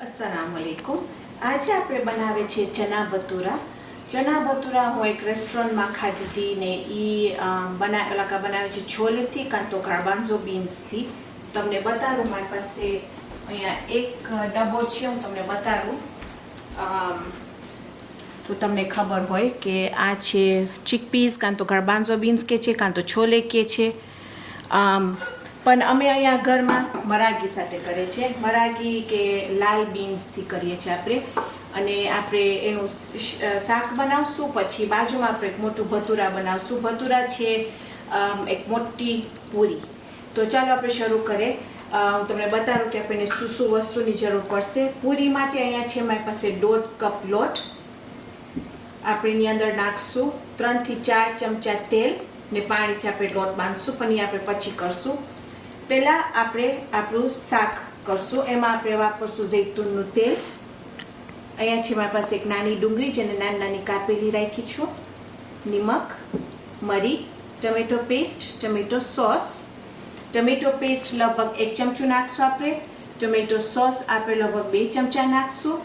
अस्सलाम वालेकुम। आज આપણે બનાવે છે ચના ભટુરા। ચના ભટુરા હું એક રેસ્ટોરન્ટમાં ખાધી હતી ને બનાવે છે છોલેથી કાં તો ગાર્બાન્ઝો બીન્સથી। તમને બતાવું, મારી પાસે અહીંયા એક ડબ્બો છે, હું તમને બતાવું તો તમને ખબર હોય કે આ છે ચીકપીસ કાં તો ગાર્બાન્ઝો બીન્સ કે છે કાં તો છોલે કે છે। પણ અમે અહીંયા ઘરમાં મરાગી સાથે કરીએ છીએ, મરાગી કે લાલ બીન્સથી કરીએ છીએ આપણે। અને આપણે એનું શાક બનાવશું, પછી બાજુમાં આપણે એક મોટું ભટુરા બનાવશું। ભટુરા છે એક મોટી પૂરી। તો ચાલો આપણે શરૂ કરીએ। હું તમને બતાવું કે આપણને શું શું વસ્તુની જરૂર પડશે। પૂરી માટે અહીંયા છે મારી પાસે 1.5 કપ લોટ। આપણે એની અંદર નાખશું 3 થી 4 ચમચા તેલ ને પાણીથી આપણે લોટ બાંધશું, પણ એ આપણે પછી કરશું। પહેલાં આપણે આપણું શાક કરશું, એમાં આપણે વાપરશું જૈતુનનું તેલ। અહીંયા છે મારી પાસે એક નાની ડુંગળી જેને નાની નાની કાપેલી રાખી છું, નિમક, મરી, tomato paste, tomato sauce. Tomato paste લગભગ 1 ચમચું નાખશું આપણે, ટમેટો સોસ આપણે લગભગ 2 ચમચા નાખશું।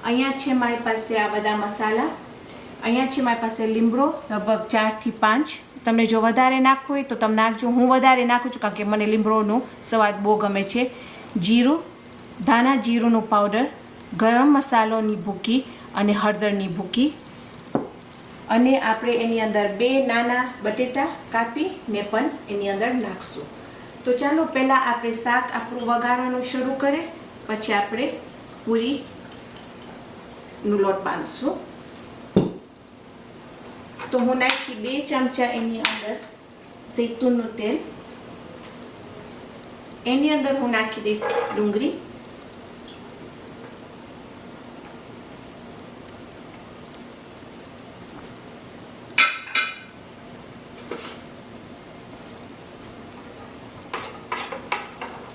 અહીંયા છે મારી પાસે આ બધા મસાલા। અહીંયા છે મારી પાસે લીમડો લગભગ 4 થી 5। તમને જો વધારે નાખવું હોય તો તમે નાખજો, હું વધારે નાખું છું કારણ કે મને લીમડોનો સ્વાદ બહુ ગમે છે। જીરું, ધાણા જીરુંનું પાવડર, ગરમ મસાલોની ભૂકી અને હળદરની ભૂકી। અને આપણે એની અંદર 2 નાના બટેટા કાપીને પણ એની અંદર નાખશું। તો ચાલો પહેલાં આપણે શાક આપણું વઘારવાનું શરૂ કરીએ, પછી આપણે પૂરીનું લોટ બાંધશું। તો હું નાખી 2 ચમચા એની અંદર જૈતુનનું તેલ। એની અંદર હું નાખી દઈશ ડુંગળી,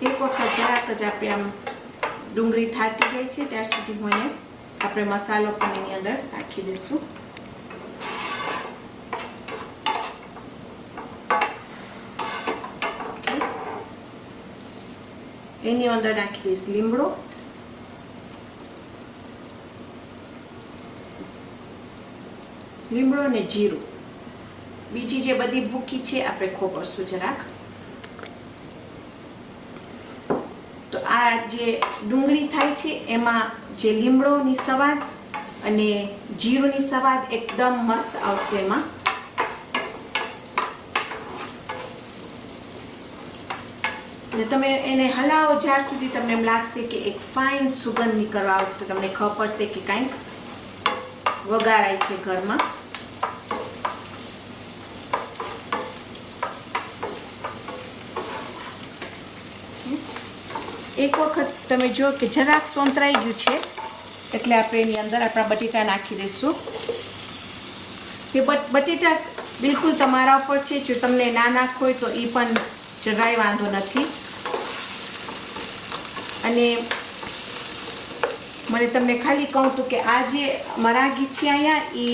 એક વખત જરાક જ આપણે આમ ડુંગળી થાકી જાય છે ત્યાર સુધી હું આપણે મસાલો પણ એની અંદર નાખી દઈશું। એની અંદર નાખી દઈશ લીમડો, ને જીરું। બીજી જે બધી ભૂકી છે આપણે ખોપરશું જરાક। તો આ જે ડુંગળી થાય છે એમાં જે લીમડોની સ્વાદ અને જીરુંની સ્વાદ એકદમ મસ્ત આવશે એમાં। ને તમે એને હલાવો જ્યાર સુધી તમને એમ લાગશે કે એક ફાઇન સુગંધ નીકળવા આવશે, તમને ખબર પડશે કે કંઈક વઘારાય છે ઘરમાં। એક વખત તમે જો કે જરાક સોંતરાઈ ગયું છે એટલે આપણે એની અંદર આપણા બટેટા નાખી દઈશું। એ બટેટા બિલકુલ તમારા ઉપર છે, જો તમને ના નાખવો હોય તો એ પણ જરાય વાંધો નથી। અને મને તમને ખાલી કહું તો કે આ જે મરાગી છે અહીંયા એ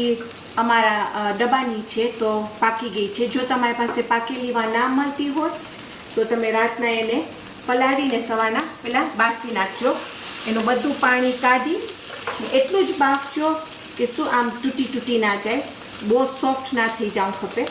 અમારા ડબ્બાની છે, તો પાકી ગઈ છે। જો તમારી પાસે પાકેલીમાં ના મળતી હોય તો તમે રાતના એને પલાળીને સવારના પહેલાં બાફી નાખજો। એનું બધું પાણી કાઢી એટલું જ બાફજો કે શું આમ તૂટી ના જાય, બહુ સોફ્ટ ના થઈ જાવ ખપે।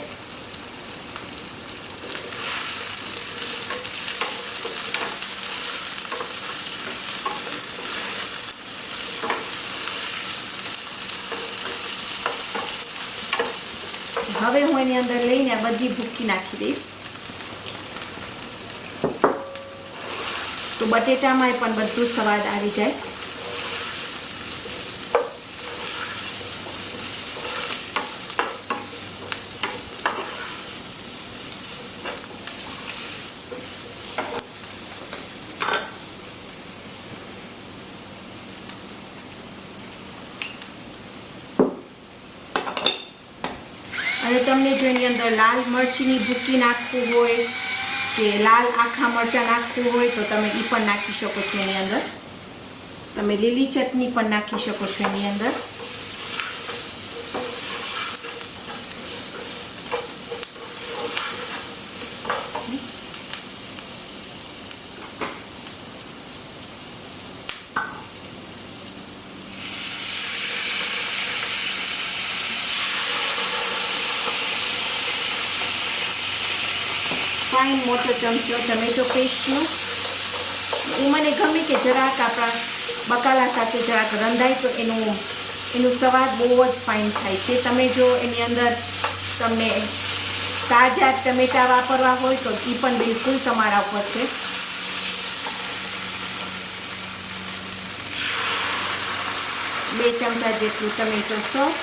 હવે હું એની અંદર લઈને બધી ભૂકી નાખી દઈશ। તો બટેટામાં પણ બધું સ્વાદ આવી જાય। અને તમને જો એની અંદર લાલ મરચીની ભૂકી નાખવું હોય કે લાલ આખા મરચાં નાખવું હોય તો તમે એ પણ નાખી શકો છો એની અંદર। તમે લીલી ચટણી પણ નાખી શકો છો એની અંદર। ફાઇન મોટો ચમચો ટમેટો પેસ્ટનું. એ મને ગમે કે જરાક આપણા બકાલા સાથે જરાક રંધાય તો એનું સ્વાદ બહુ જ ફાઇન થાય છે. તમે જો એની અંદર તમને તાજા ટમેટા વાપરવા હોય તો એ પણ બિલકુલ તમારા ઉપર છે. બે ચમચા જેટલું ટમેટો સોસ.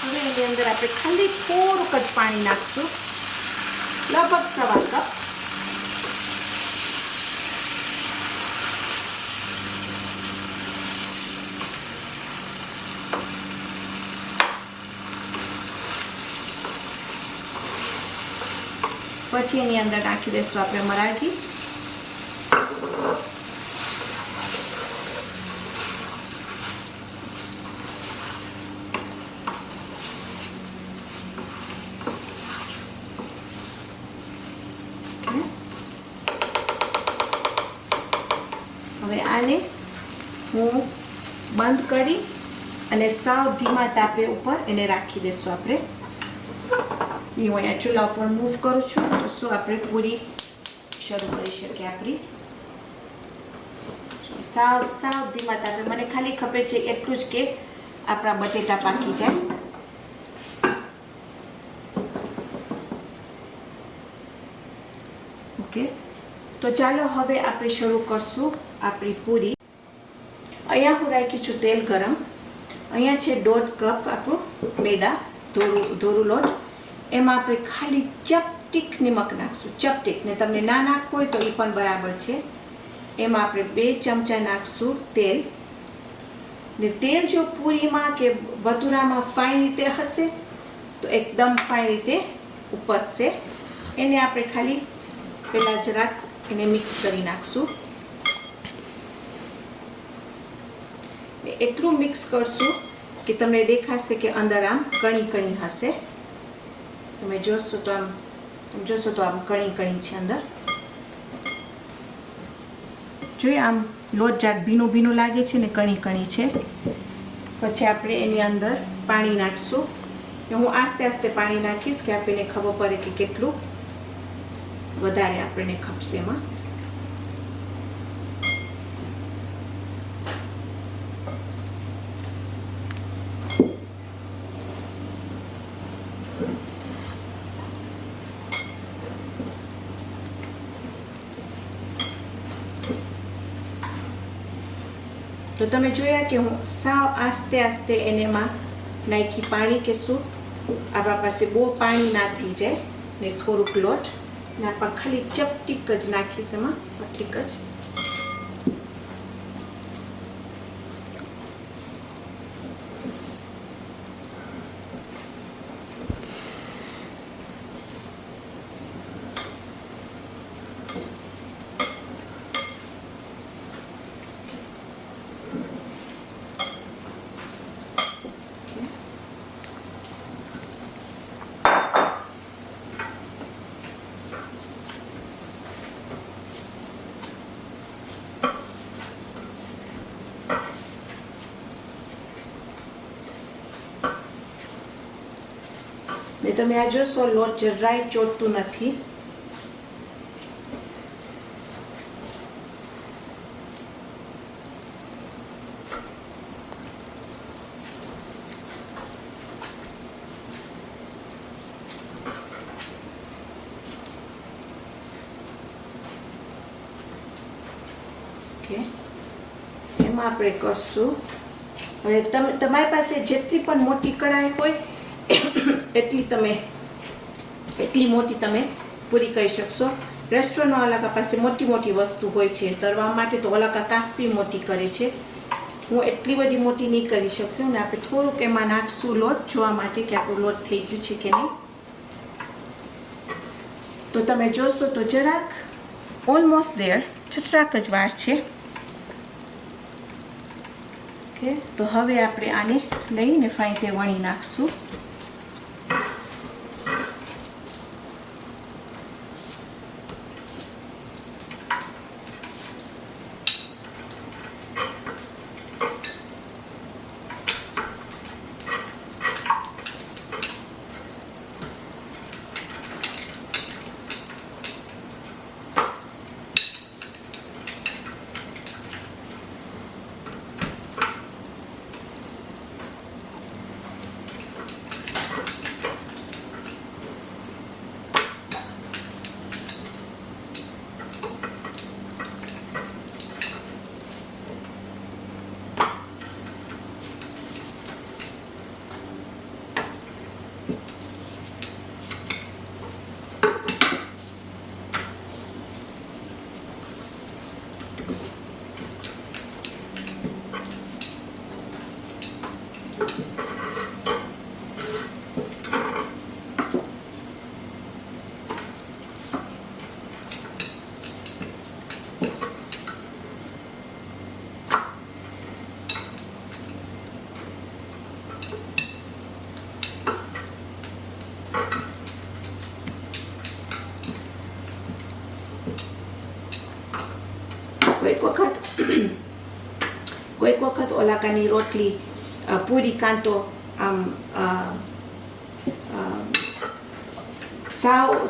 હવે એની અંદર આપણે ખાલી થોડુંક જ પાણી નાખશું, લગભગ 1.25 કપ. પછી એની અંદર નાખી દઈશું આપણે મરાઠી. હવે આને હું બંધ કરી અને સાવ ધીમા તાપે ઉપર એને રાખી દઈશું આપણે. હું અહીંયા ચૂલા ઉપર મૂવ કરું છું તો શું આપણે પૂરી શરૂ કરી શકીએ આપણી. સાવ ધીમા તાપે. મને ખાલી ખપે છે એટલું જ કે આપણા બટેટા પાકી જાય. ઓકે, તો ચાલો હવે આપણે શરૂ કરશું આપણી પૂરી. અહીંયા હું રાખી છું તેલ ગરમ. અહીંયા છે 1.5 કપ આપણું મેદા ધોરું લોટ. એમાં આપણે ખાલી ચપટીક નિમક નાખશું, ચપટીક. ને તમને ના નાખવું હોય તો એ પણ બરાબર છે. એમાં આપણે 2 ચમચા નાખશું તેલ. ને તેલ જો પૂરીમાં કે ભટુરામાં ફાઇન રીતે હશે તો એકદમ ફાઇન રીતે ઉપસશે. એને આપણે ખાલી પહેલાં જરાક એને મિક્સ કરી નાખશું. એટલું મિક્સ કરશું કે તમને દેખાશે કે અંદર આમ કણી હશે. તમે જોશો તો આમ કણી છે અંદર. જોઈએ આમ લોટ જાત ભીનું લાગે છે ને કણી છે. પછી આપણે એની અંદર પાણી નાખશું. હું આસ્તે પાણી નાખીશ કે આપણને ખબર પડે કે કેટલું વધારે આપણને ખપશે એમાં. તો તમે જોયા કે હું સાવ આસ્તે એનેમાં નાખી પાણી કે શું આપણા પાસે બહુ પાણી ના થઈ જાય. ને થોડુંક લોટ ને આપણે ખાલી ચપટીક જ નાખીશ એમાં, પટલીક જ. ને તમે આ જોશો લોટ જરાય ચોટતું નથી. ઓકે, એમાં આપણે કરશું. હવે તમારી પાસે જેટલી પણ મોટી કઢાઈ હોય એટલી મોટી તમે પૂરી કરી શકશો. રેસ્ટોરન્ટનો અલગ પાસે મોટી વસ્તુ હોય છે તળવા માટે, તો અલગ કાફી મોટી કરે છે. હું એટલી બધી મોટી નહીં કરી શકું. ને આપણે થોડુંક એમાં નાખશું લોટ જોવા માટે કે આપણું લોટ થઈ ગયું છે કે નહીં. તો તમે જોશો તો જરાક ઓલમોસ્ટ ધેર, છટરાક જ વાર છે. ઓકે, તો હવે આપણે આને લઈને ફાઇન રીતે વણી નાખશું. કોઈક વખત ઓલાકાની રોટલી પૂરી કાં તો આમ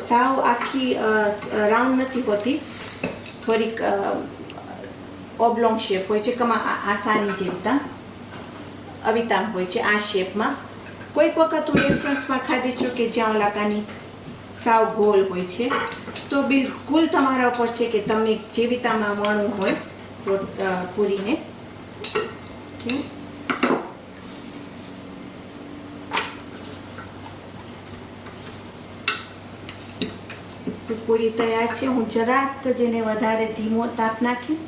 સાવ આખી રાઉન્ડ નથી હોતી, થોડીક ઓબ્લોંગ શેપ હોય છે, આસાની જેવી અવિતામ હોય છે આ શેપમાં. કોઈક વખત હું રેસ્ટોરન્ટ્સમાં ખાધી છું કે જ્યાં ઓલાકાની સાવ ગોલ હોય છે. તો બિલકુલ તમારા ઉપર છે કે તમને જેવી રીતમાં વણવું હોય પૂરીને. પૂરી તૈયાર છે. હું જરાક જેને વધારે ધીમો તાપ નાખીશ.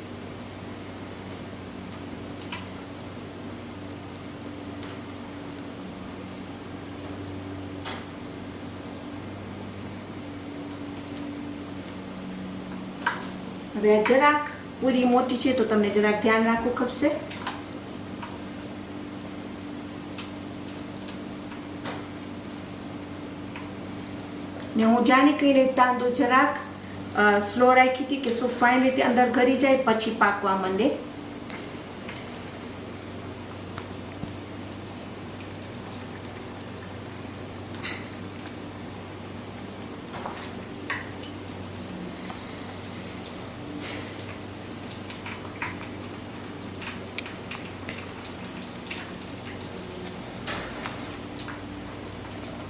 હવે જરાક પૂરી મોટી છે તો તમને જરાક ધ્યાન રાખવું ખપશે. ને હું જાણી કઈ રીતે તાંદો જરાક સ્લો રાખી હતી કે શું ફાઇન રીતે અંદર ઘરી જાય પછી પાકવા માંડે.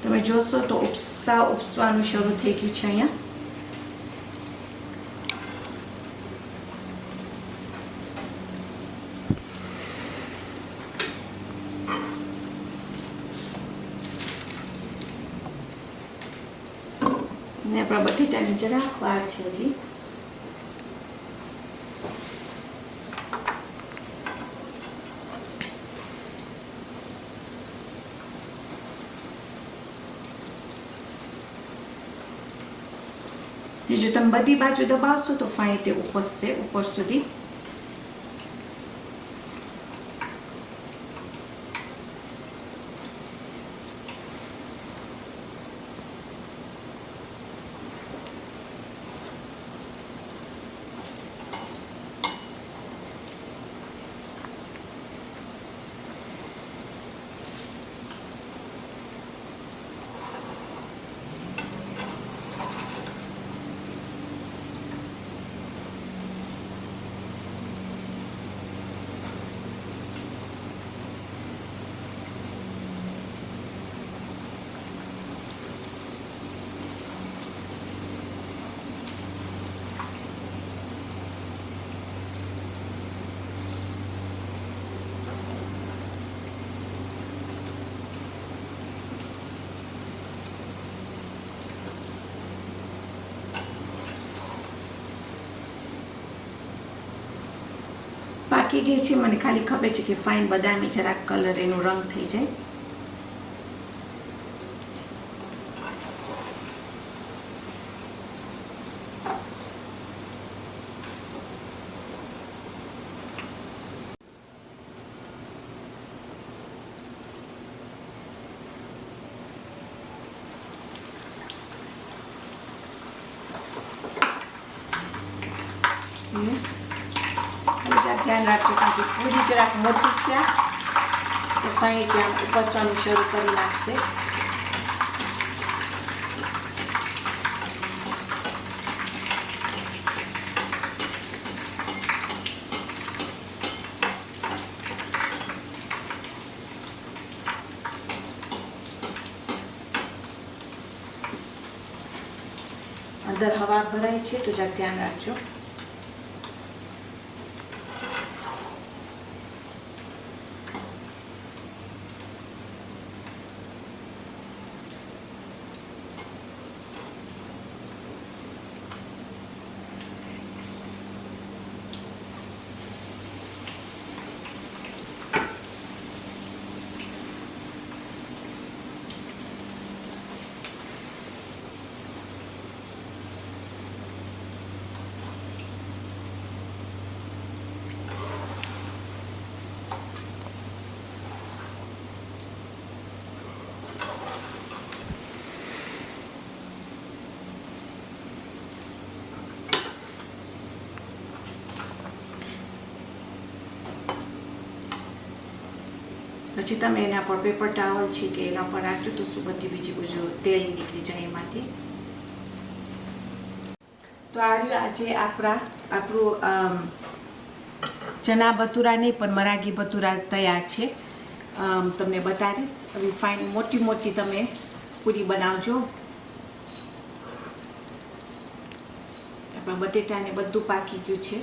તમે જોશો તો ઉપસવાનું શરૂ થઈ ગયું છે અહીંયા. ને આપણા બટેટાની જરાક વાર છે હજી. જો તમે બધી બાજુ દબાવશો તો ફાઇન રીતે ઉપસશે ઉપર સુધી. પાકી ગઈ છે. મને ખાલી ખબર છે કે ફાઇન બદામી જરાક કલર એનો રંગ થઈ જાય. ધ્યાન રાખજો કારણ કે પૂરી જરાક મોટી છે તો ફાઇન ત્યાં ઉપસવાનું શરૂ કરી નાખશે. અંદર હવા ભરાય છે તો જરાક ધ્યાન રાખજો. પછી તમે એના પર પેપર ટાવલ છે કે એના પર રાખજો તો શું બધી બીજી બાજુ તેલ નીકળી જાય એમાંથી. તો આ રહ્યું આજે આપણું ચના ભતુરા નહીં પણ મરાગી ભતુરા તૈયાર છે. તમને બતાવીશ. હવે ફાઇન મોટી મોટી તમે પૂરી બનાવજો. આપણા બટેટાને બધું પાકી ગયું છે.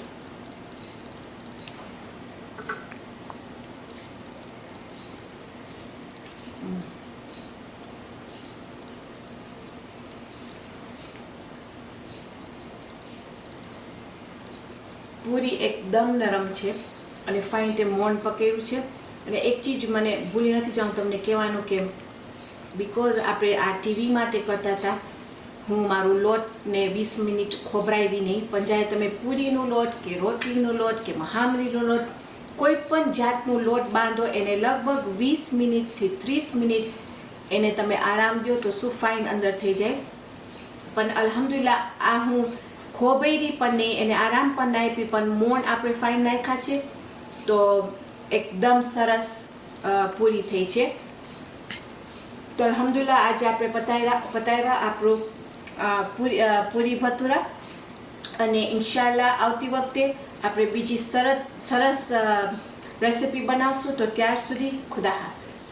પૂરી એકદમ નરમ છે અને ફાઇન તે મોણ પકેલું છે. અને એક ચીજ મને ભૂલી નથી જાઉં તમને કહેવાનું કે બિકોઝ આપણે આ ટીવી માટે કરતા હતા, હું મારું લોટને 20 મિનિટ ખોબરાવી નહીં. પણ જ્યારે તમે પૂરીનો લોટ કે રોટલીનો લોટ કે મહામરીનો લોટ કોઈ પણ જાતનો લોટ બાંધો એને લગભગ 20 મિનિટથી 30 મિનિટ એને તમે આરામ દો તો શું ફાઇન અંદર થઈ જાય. પણ અલ્હમ્દુલિલ્લાહ આ હું ખોબેરી પણ નહીં, એને આરામ પણ ના આપી, પણ મોણ આપણે ફાઇન નાખ્યા છે તો એકદમ સરસ પૂરી થઈ છે. તો અલ્હમ્દુલિલ્લાહ આજે આપણે પતાવ્યા આપણું પૂરી ભતુરા. અને ઇન્શાલ્લાહ આવતી વખતે આપણે બીજી સરસ રેસિપી બનાવશું. તો ત્યાર સુધી ખુદા હાફિઝ.